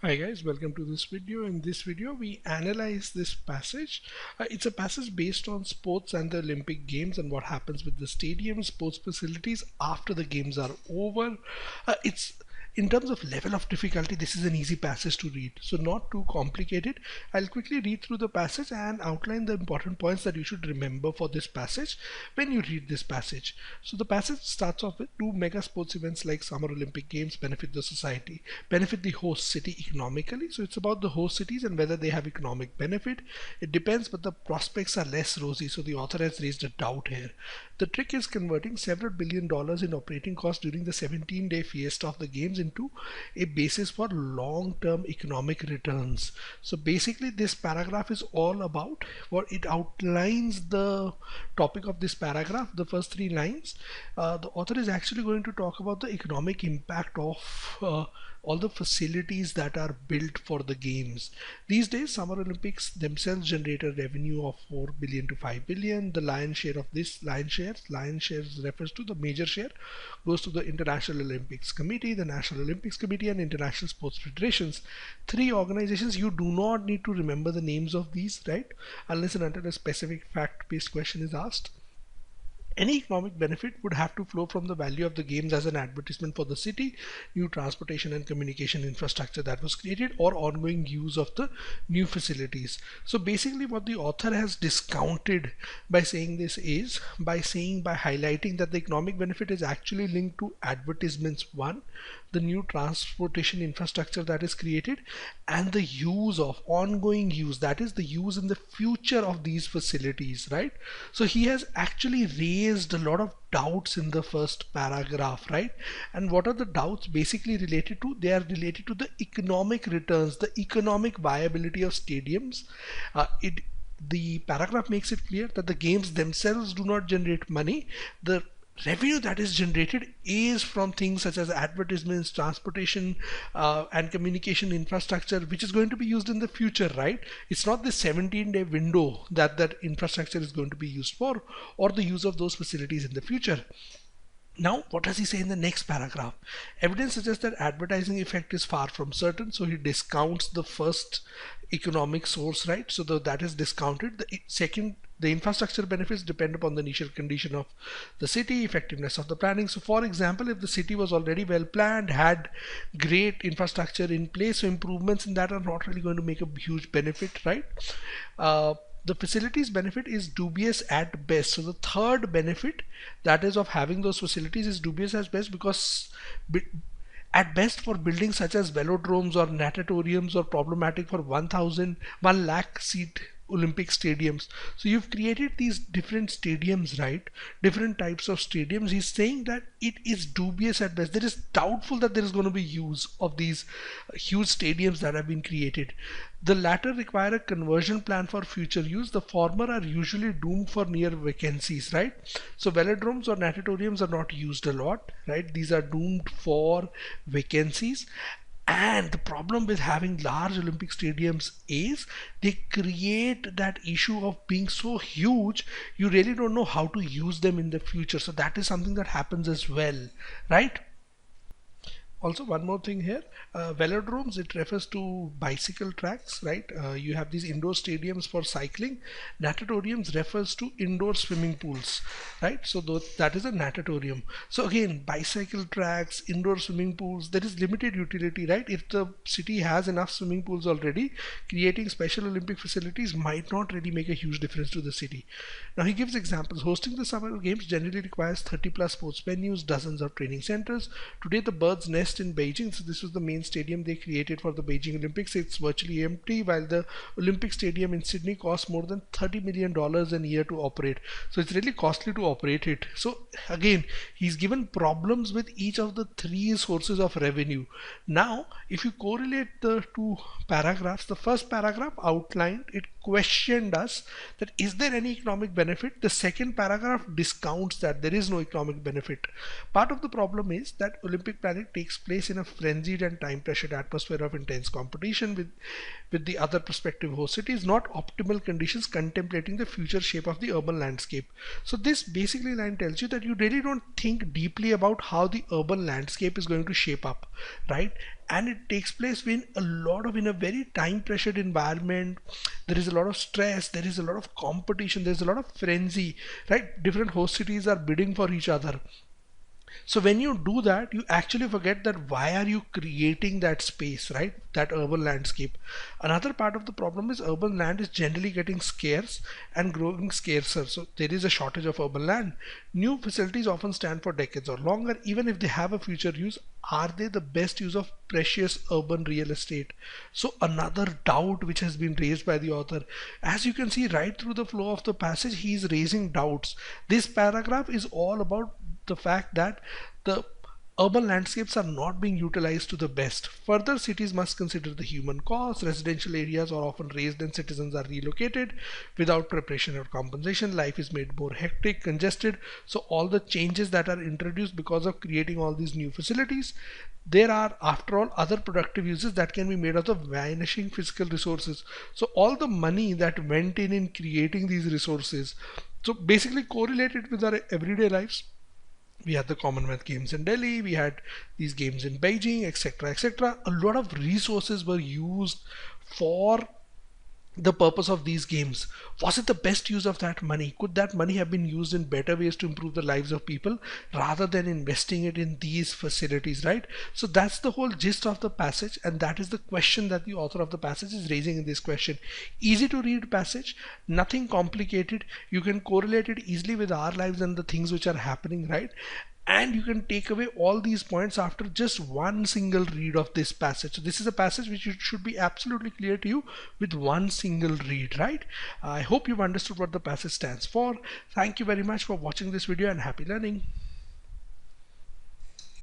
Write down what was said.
Hi guys, welcome to this video. In this video, we analyze this passage. It's a passage based on sports and the Olympic Games and what happens with the stadiums, sports facilities after the games are over. It's in terms of level of difficulty, this is an easy passage to read, so not too complicated. I'll quickly read through the passage and outline the important points that you should remember for this passage when you read this passage. So the passage starts off with two mega sports events like Summer Olympic Games benefit the society, benefit the host city economically. So it's about the host cities and whether they have economic benefit. It depends, but the prospects are less rosy, so the author has raised a doubt here. The trick is converting several $billion in operating costs during the 17-day fiesta of the games into a basis for long-term economic returns. So basically this paragraph is all about what it outlines. The topic of this paragraph, the first three lines, the author is actually going to talk about the economic impact of all the facilities that are built for the games. These days, Summer Olympics themselves generate a revenue of 4 billion to 5 billion. The lion's share of this, lion shares refers to the major share, goes to the International Olympics Committee, the National Olympics Committee, and International Sports Federations. Three organizations. You do not need to remember the names of these, right? Unless and until a specific fact-based question is asked. Any economic benefit would have to flow from the value of the games as an advertisement for the city, new transportation and communication infrastructure that was created, or ongoing use of the new facilities. So basically what the author has discounted by saying this is by highlighting that the economic benefit is actually linked to advertisements, one, the new transportation infrastructure that is created, and the use of ongoing use, that is the use in the future of these facilities, right? So he has actually raised a lot of doubts in the first paragraph, right? And what are the doubts basically related to? They are related to the economic returns, the economic viability of stadiums. The paragraph makes it clear that the games themselves do not generate money. The revenue that is generated is from things such as advertisements, transportation, and communication infrastructure, which is going to be used in the future, right? It's not the 17-day window that infrastructure is going to be used for, or the use of those facilities in the future. Now, what does he say in the next paragraph? Evidence suggests that advertising effect is far from certain, so he discounts the first economic source, right? So that is discounted. The second, the infrastructure benefits depend upon the initial condition of the city, effectiveness of the planning. So for example, if the city was already well planned, had great infrastructure in place, so improvements in that are not really going to make a huge benefit, right? The facilities benefit is dubious at best. So the third benefit, that is of having those facilities, is dubious at best, because at best for buildings such as velodromes or natatoriums, or problematic for 1 lakh seat Olympic stadiums. So you've created these different stadiums, right? Different types of stadiums. He's saying that it is dubious at best. There is doubtful that there is going to be use of these huge stadiums that have been created. The latter require a conversion plan for future use. The former are usually doomed for near vacancies, right? So velodromes or natatoriums are not used a lot, right? These are doomed for vacancies. And the problem with having large Olympic stadiums is they create that issue of being so huge, you really don't know how to use them in the future. So that is something that happens as well, right? Also, one more thing here, velodromes, it refers to bicycle tracks, right? You have these indoor stadiums for cycling. Natatoriums refers to indoor swimming pools, right? So that is a natatorium. So again, bicycle tracks, indoor swimming pools, there is limited utility, right? If the city has enough swimming pools already, creating special Olympic facilities might not really make a huge difference to the city. Now he gives examples. Hosting the Summer Games generally requires 30 plus sports venues, dozens of training centers. Today the Bird's Nest in Beijing, so this was the main stadium they created for the Beijing Olympics, it's virtually empty, while the Olympic Stadium in Sydney costs more than $30 million a year to operate. So it's really costly to operate it. So again, he's given problems with each of the three sources of revenue. Now if you correlate the two paragraphs, the first paragraph outlined, it questioned us that is there any economic benefit. The second paragraph discounts that there is no economic benefit. Part of the problem is that Olympic planning takes place in a frenzied and time pressured atmosphere of intense competition with the other prospective host cities, not optimal conditions contemplating the future shape of the urban landscape. So this basically line tells you that you really don't think deeply about how the urban landscape is going to shape up, right? and it takes place when a lot of, in a very time pressured environment, there is a lot of stress, there is a lot of competition, there's a lot of frenzy, right? Different host cities are bidding for each other. So when you do that, you actually forget that why are you creating that space, right? That urban landscape. Another part of the problem is urban land is generally getting scarce and growing scarcer. So there is a shortage of urban land. New facilities often stand for decades or longer. Even if they have a future use, are they the best use of precious urban real estate? So another doubt which has been raised by the author. As you can see right through the flow of the passage, he is raising doubts. This paragraph is all about the fact that the urban landscapes are not being utilized to the best. Further, cities must consider the human cost. Residential areas are often raised and citizens are relocated without preparation or compensation. Life is made more hectic, congested. So all the changes that are introduced because of creating all these new facilities, there are, after all, other productive uses that can be made out of vanishing physical resources. So all the money that went in creating these resources, so basically correlated with our everyday lives. We had the Commonwealth Games in Delhi, we had these games in Beijing, etc., etc. A lot of resources were used for the purpose of these games. Was it the best use of that money? Could that money have been used in better ways to improve the lives of people rather than investing it in these facilities, right? So that's the whole gist of the passage, and that is the question that the author of the passage is raising in this question. Easy to read passage, nothing complicated. You can correlate it easily with our lives and the things which are happening, right? And you can take away all these points after just one single read of this passage. So this is a passage which should be absolutely clear to you with one single read, right? I hope you've understood what the passage stands for. Thank you very much for watching this video and happy learning.